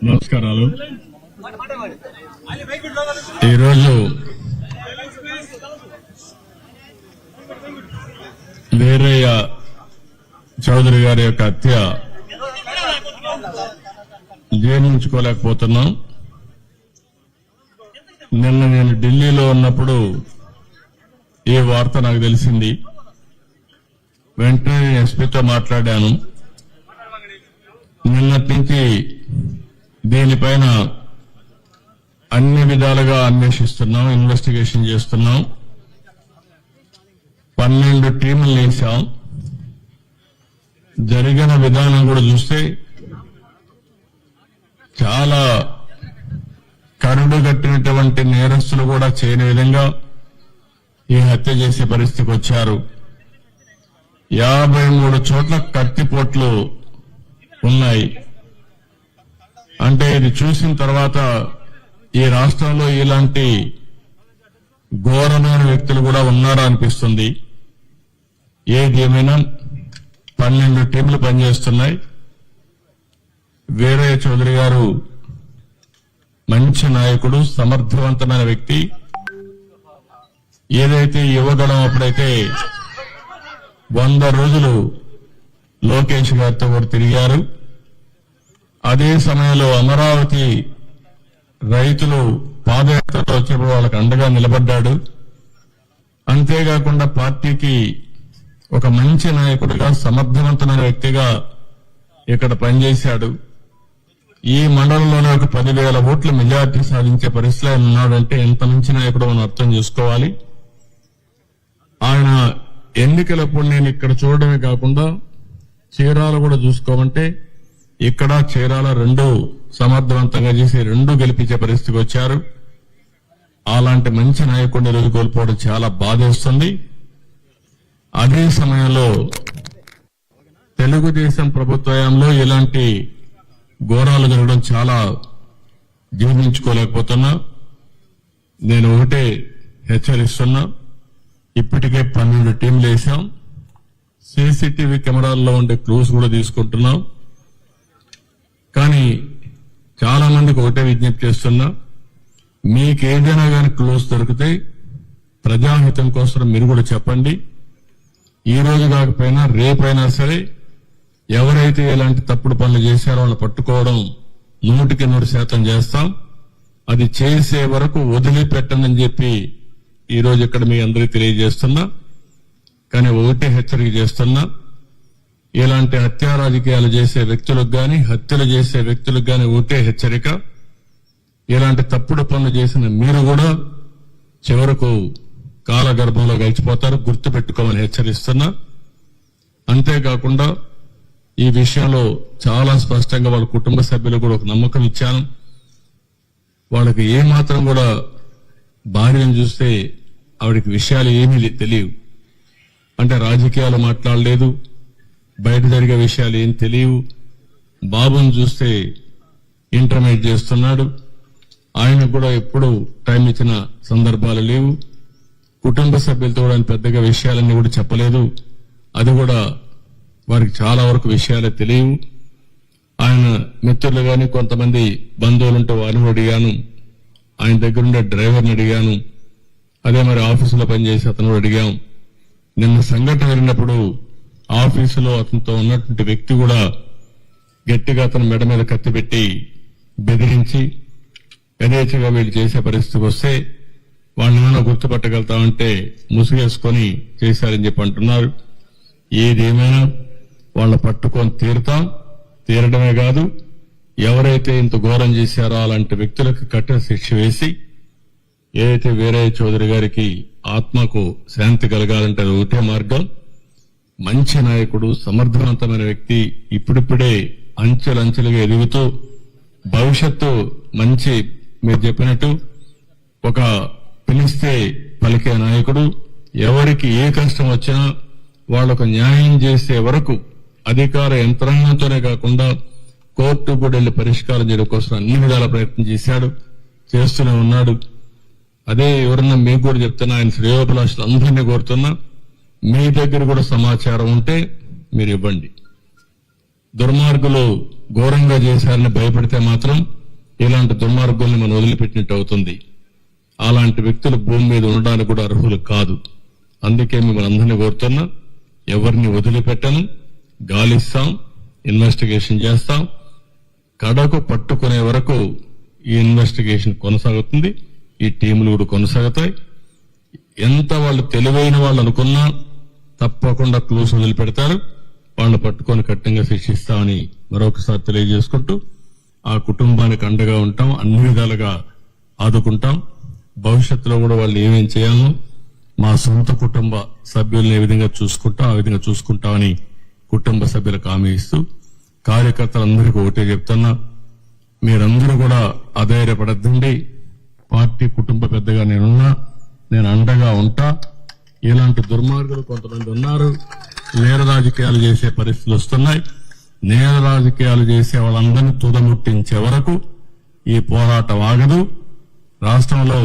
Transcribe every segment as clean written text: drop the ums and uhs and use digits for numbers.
నమస్కారాలు. ఈరోజు వీరయ్య చౌదరి గారి యొక్క హత్య జీర్ణించుకోలేకపోతున్నాం. నిన్న నేను ఢిల్లీలో ఉన్నప్పుడు ఈ వార్త నాకు తెలిసింది. వెంటనే ఎస్పీతో మాట్లాడాను. నిన్నటి నుంచి దీనిపైన అన్ని విధాలుగా అన్వేషిస్తున్నాం, ఇన్వెస్టిగేషన్ చేస్తున్నాం. 12 టీములు వేశాం. జరిగిన విధానం కూడా చూస్తే చాలా కరుడుగట్టినటువంటి నేరస్తులు కూడా చేయని విధంగా ఈ హత్య చేసే పరిస్థితికి వచ్చారు. 53 చోట్ల కత్తిపోట్లు ఉన్నాయి. అంటే ఇది చూసిన తర్వాత ఈ రాష్ట్రంలో ఇలాంటి ఘోరమైన వ్యక్తులు కూడా ఉన్నారా అనిపిస్తుంది. ఏది ఏమైనా 12 టీంలు పనిచేస్తున్నాయి. వీరయ్య చౌదరి గారు మంచి నాయకుడు, సమర్థవంతమైన వ్యక్తి. ఏదైతే యువగడం అప్పుడైతే 100 రోజులు లోకేష్ గారితో కూడా తిరిగారు. అదే సమయంలో అమరావతి రైతులు పాదయాత్రలో వచ్చినప్పుడు వాళ్ళకి అండగా నిలబడ్డాడు. అంతేకాకుండా పార్టీకి ఒక మంచి నాయకుడిగా, సమర్థవంతమైన వ్యక్తిగా ఇక్కడ పనిచేశాడు. ఈ మండలంలోనే ఒక 10,000 ఓట్ల మెజార్టీ సాధించే పరిస్థితిలో ఆయన ఉన్నాడంటే ఎంత మంచి నాయకుడు మనం అర్థం చేసుకోవాలి. ఆయన ఎన్నికలప్పుడు నేను ఇక్కడ చూడడమే కాకుండా చీరాల కూడా చూసుకోమంటే ఇక్కడ చీరాల 2 సమర్థవంతంగా చేసి 2 గెలిపించే పరిస్థితికి వచ్చారు. అలాంటి మంచి నాయకుడిని రోజు కోల్పోవడం చాలా బాధేస్తుంది. అదే సమయంలో తెలుగుదేశం ప్రభుత్వంలో ఇలాంటి ఘోరాలు జరగడం చాలా జీర్ణించుకోలేకపోతున్నా. నేను ఒకటే హెచ్చరిస్తున్నా. ఇప్పటికే 12 టీంలు వేశాం. సీసీటీవీ కెమెరాల్లో ఉండే క్లూస్ కూడా తీసుకుంటున్నాం. కానీ చాలా మందికి ఒకటే విజ్ఞప్తి చేస్తున్నా, మీకేదైనా కానీ క్లూస్ దొరికితే ప్రజాహితం కోసం మీరు కూడా చెప్పండి. ఈ రోజు కాకపోయినా రేపైనా సరే ఎవరైతే ఇలాంటి తప్పుడు పనులు చేశారో వాళ్ళని పట్టుకోవడం 100% చేస్తాం. అది చేసే వరకు వదిలిపెట్టనని చెప్పి ఈ రోజు ఇక్కడ మీ అందరికీ తెలియజేస్తున్నా. కానీ ఒకటే హెచ్చరిక చేస్తున్నా, ఇలాంటి హత్యా రాజకీయాలు చేసే వ్యక్తులకు గాని, హత్యలు చేసే వ్యక్తులకు గాని ఒకటే హెచ్చరిక, ఇలాంటి తప్పుడు పనులు చేసిన మీరు కూడా చివరకు కాలగర్భంలో గడిచిపోతారు, గుర్తుపెట్టుకోమని హెచ్చరిస్తున్నా. అంతేకాకుండా ఈ విషయంలో చాలా స్పష్టంగా వాళ్ళ కుటుంబ సభ్యులు కూడా ఒక నమ్మకం ఇచ్చాను. వాళ్ళకి ఏమాత్రం కూడా భార్యను చూస్తే ఆవిడకి విషయాలు ఏమీ తెలియవు. అంటే రాజకీయాలు మాట్లాడలేదు, బయట జరిగే విషయాలు ఏం తెలియవు. బాబుని చూస్తే ఇంటర్మీడియట్ చేస్తున్నాడు. ఆయనకు కూడా ఎప్పుడు టైం ఇచ్చిన సందర్భాలు లేవు. కుటుంబ సభ్యులతో కూడా పెద్దగా విషయాలన్నీ కూడా చెప్పలేదు. అది కూడా వారికి చాలా వరకు విషయాలే తెలియవు. ఆయన మిత్రులు గాని, కొంతమంది బంధువులుంటే వారిని అడిగాను. ఆయన దగ్గరుండే డ్రైవర్ని అడిగాను. అదే మరి ఆఫీసులో పనిచేసి అతను అడిగాం. నిన్న సంఘటన జరిగినప్పుడు ఆఫీసులో అతనితో ఉన్నటువంటి వ్యక్తి కూడా గట్టిగా అతను మెడ మీద కత్తి పెట్టి బెదిరించి యథేచ్ఛగా వీళ్ళు చేసే పరిస్థితికి వస్తే వాళ్ళని గుర్తుపట్టగలుగుతామంటే ముసుగేసుకొని చేశారని చెప్పి అంటున్నారు. ఏదేమైనా వాళ్ళ పట్టుకొని తీరడమే కాదు, ఎవరైతే ఇంత ఘోరం చేశారో అలాంటి వ్యక్తులకు కఠిన శిక్ష వేసి, ఏదైతే వీరయ్య చౌదరి గారికి ఆత్మకు శాంతి కలగాలంటే అది ఒకటే మార్గం. మంచి నాయకుడు, సమర్థవంతమైన వ్యక్తి, ఇప్పుడిప్పుడే అంచెలంచెలుగా ఎదుగుతూ భవిష్యత్తు మంచి, మీరు చెప్పినట్టు ఒక పిలిస్తే పలికే నాయకుడు. ఎవరికి ఏ కష్టం వచ్చినా వాళ్లకు న్యాయం చేసే వరకు అధికార యంత్రాంగంతోనే కాకుండా కోర్టు కూడా వెళ్లి పరిష్కారం చేయడం కోసం అన్ని విధాల ప్రయత్నం చేస్తూనే ఉన్నాడు. అదే ఎవరన్నా మీకు కూడా చెప్తున్నా, ఆయన శ్రేయోభిలాషులు అందరినీ కోరుతున్నా, మీ దగ్గర కూడా సమాచారం ఉంటే మీరు ఇవ్వండి. దుర్మార్గులు ఘోరంగా చేశారని భయపడితే మాత్రం ఇలాంటి దుర్మార్గుల్ని మనం వదిలిపెట్టినట్టు అవుతుంది. అలాంటి వ్యక్తులు భూమి మీద ఉండడానికి కూడా అర్హులు కాదు. అందుకే మిమ్మల్ని అందరినీ కోరుతున్నా, ఎవరిని వదిలిపెట్టను, గాలిస్తాం, ఇన్వెస్టిగేషన్ చేస్తాం, కడకు పట్టుకునే వరకు ఈ ఇన్వెస్టిగేషన్ కొనసాగుతుంది. ఈ టీములు కూడా కొనసాగుతాయి. ఎంత వాళ్ళు తెలివైన వాళ్ళు అనుకున్నా తప్పకుండా క్లూస్ వదిలిపెడతారు. వాళ్ళని పట్టుకొని కఠినంగా శిక్షిస్తామని మరొకసారి తెలియజేసుకుంటూ, ఆ కుటుంబానికి అండగా ఉంటాం, అన్ని విధాలుగా ఆదుకుంటాం. భవిష్యత్తులో కూడా వాళ్ళు ఏమేం చేయాలో మా సొంత కుటుంబ సభ్యుల్ని ఏ విధంగా చూసుకుంటాం ఆ విధంగా చూసుకుంటామని కుటుంబ సభ్యులకు హామీ ఇస్తూ, కార్యకర్తలందరికీ ఒకటే చెప్తున్నా, మీరందరూ కూడా అధైర్యపడద్దండి. పార్టీ కుటుంబ పెద్దగా నేను అండగా ఉంటా. ఇలాంటి దుర్మార్గులు కొంతమంది ఉన్నారు, నేర రాజకీయాలు చేసే పరిస్థితులు వస్తున్నాయి. నేర రాజకీయాలు చేసే వాళ్ళందరినీ తుదముట్టించే వరకు ఈ పోరాటం ఆగదు. రాష్ట్రంలో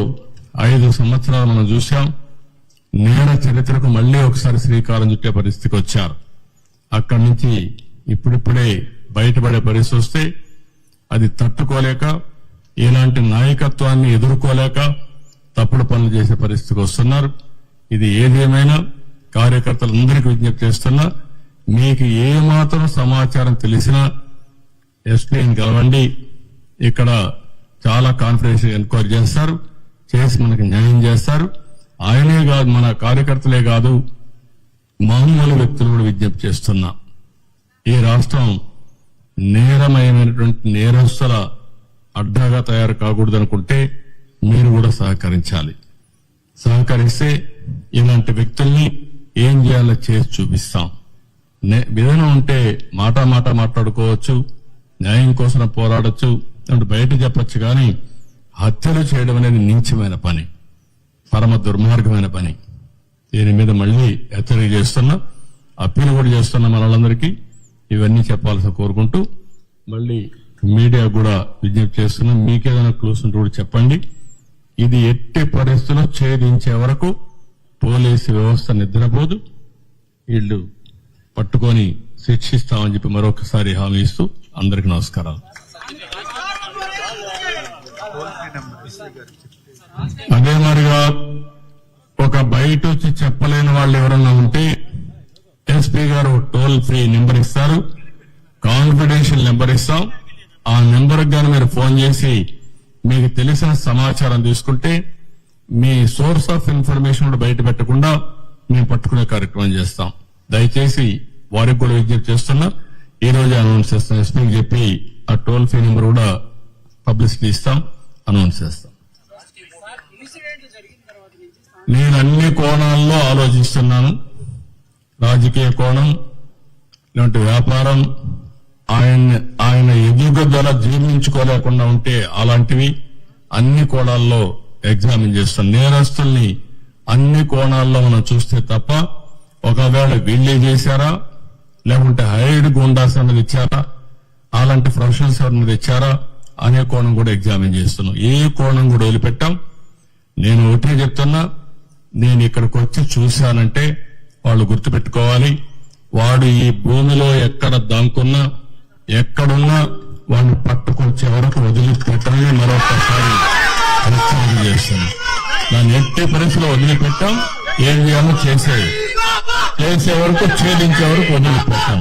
5 సంవత్సరాలు మనం చూశాం. నేర చరిత్రకు మళ్లీ ఒకసారి శ్రీకారం చుట్టే పరిస్థితికి వచ్చారు. అక్కడి నుంచి ఇప్పుడిప్పుడే బయటపడే పరిస్థితి వస్తే అది తట్టుకోలేక, ఇలాంటి నాయకత్వాన్ని ఎదుర్కోలేక తప్పుడు పనులు చేసే పరిస్థితికి వస్తున్నారు. ఇది ఏదేమైనా కార్యకర్తలందరికీ విజ్ఞప్తి చేస్తున్నా, మీకు ఏమాత్రం సమాచారం తెలిసినా ఎస్పీని కలవండి. ఇక్కడ చాలా కాన్ఫిడెన్షియల్ ఎంక్వైరీ చేస్తారు, చేసి మనకు న్యాయం చేస్తారు. ఆయనే కాదు, మన కార్యకర్తలే కాదు, మామూలు వ్యక్తులు కూడా విజ్ఞప్తి చేస్తున్నా, ఈ రాష్ట్రం నేరమయమైనటువంటి నేరస్తుల అడ్డాగా తయారు కాకూడదనుకుంటే మీరు కూడా సహకరించాలి. సహకరిస్తే ఇలాంటి వ్యక్తుల్ని ఏం చేయాలో చేసి చూపిస్తాం. విధానం ఉంటే మాట మాట్లాడుకోవచ్చు, న్యాయం కోసం పోరాడొచ్చు, అంటే బయట చెప్పొచ్చు. కానీ హత్యలు చేయడం అనేది నీచమైన పని, పరమ దుర్మార్గమైన పని. దీని మీద మళ్లీ హెచ్చరిక చేస్తున్నా, అప్పీల్ కూడా చేస్తున్నా మన వాళ్ళందరికీ. ఇవన్నీ చెప్పాల్సి కోరుకుంటూ మళ్లీ మీడియా కూడా విజ్ఞప్తి చేస్తున్నాం, మీకేదైనా క్లూస్ ఉంటే కూడా చెప్పండి. ఇది ఎట్టి పరిస్థితుల్లో ఛేదించే వరకు పోలీసు వ్యవస్థ నిద్రపోదు. వీళ్ళు పట్టుకొని శిక్షిస్తామని చెప్పి మరొకసారి హామీ ఇస్తూ అందరికీ నమస్కారాలు. అదే మరిగా ఒక బయట వచ్చి చెప్పలేని వాళ్ళు ఎవరన్నా ఉంటే ఎస్పీ గారు టోల్ ఫ్రీ నెంబర్ ఇస్తారు, కాన్ఫిడెన్షియల్ నెంబర్ ఇస్తాం. ఆ నెంబర్ గాను మీరు ఫోన్ చేసి మీకు తెలిసిన సమాచారం తీసుకుంటే మీ సోర్స్ ఆఫ్ ఇన్ఫర్మేషన్ కూడా బయట పెట్టకుండా మేము పట్టుకునే కార్యక్రమం చేస్తాం. దయచేసి వారికి కూడా విజ్ఞప్తి చేస్తున్నా, ఈ రోజు అనౌన్స్ చేస్తాం. ఎస్పీకి చెప్పి ఆ టోల్ ఫ్రీ నెంబర్ కూడా పబ్లిసిటీ ఇస్తాం, అనౌన్స్ చేస్తాం. నేను అన్ని కోణాల్లో ఆలోచిస్తున్నాను. రాజకీయ కోణం, ఇలాంటి వ్యాపారం, ఆయన ఎదుగుదల జీర్ణించుకోలేకుండా ఉంటే అలాంటివి అన్ని కోణాల్లో ఎగ్జామిన్ చేస్తాం. నేరస్తుల్ని అన్ని కోణాల్లో మనం చూస్తే తప్ప, ఒకవేళ వీళ్ళే చేశారా లేకుంటే హైడ్ గుండాస్ అన్నది ఇచ్చారా, అలాంటి ప్రొఫెషనల్స్ అన్నది ఇచ్చారా అనే కోణం కూడా ఎగ్జామిన్ చేస్తున్నాం. ఏ కోణం కూడా వదిలిపెట్టాం. నేను ఒకటే చెప్తున్నా, నేను ఇక్కడికి వచ్చి చూశానంటే వాళ్ళు గుర్తుపెట్టుకోవాలి, వాడు ఈ భూమిలో ఎక్కడ దాంకున్నా ఎక్కడున్నా వాడిని పట్టుకొచ్చే వరకు వదిలిపెట్టని మరొకసారి హెచ్చరిక చేస్తున్నాను. దాన్ని ఎట్టి పరిస్థితిలో వదిలిపెట్టాం. ఏం చేయాలో చేసే వరకు, ఛేదించే వరకు వదిలిపెట్టాం.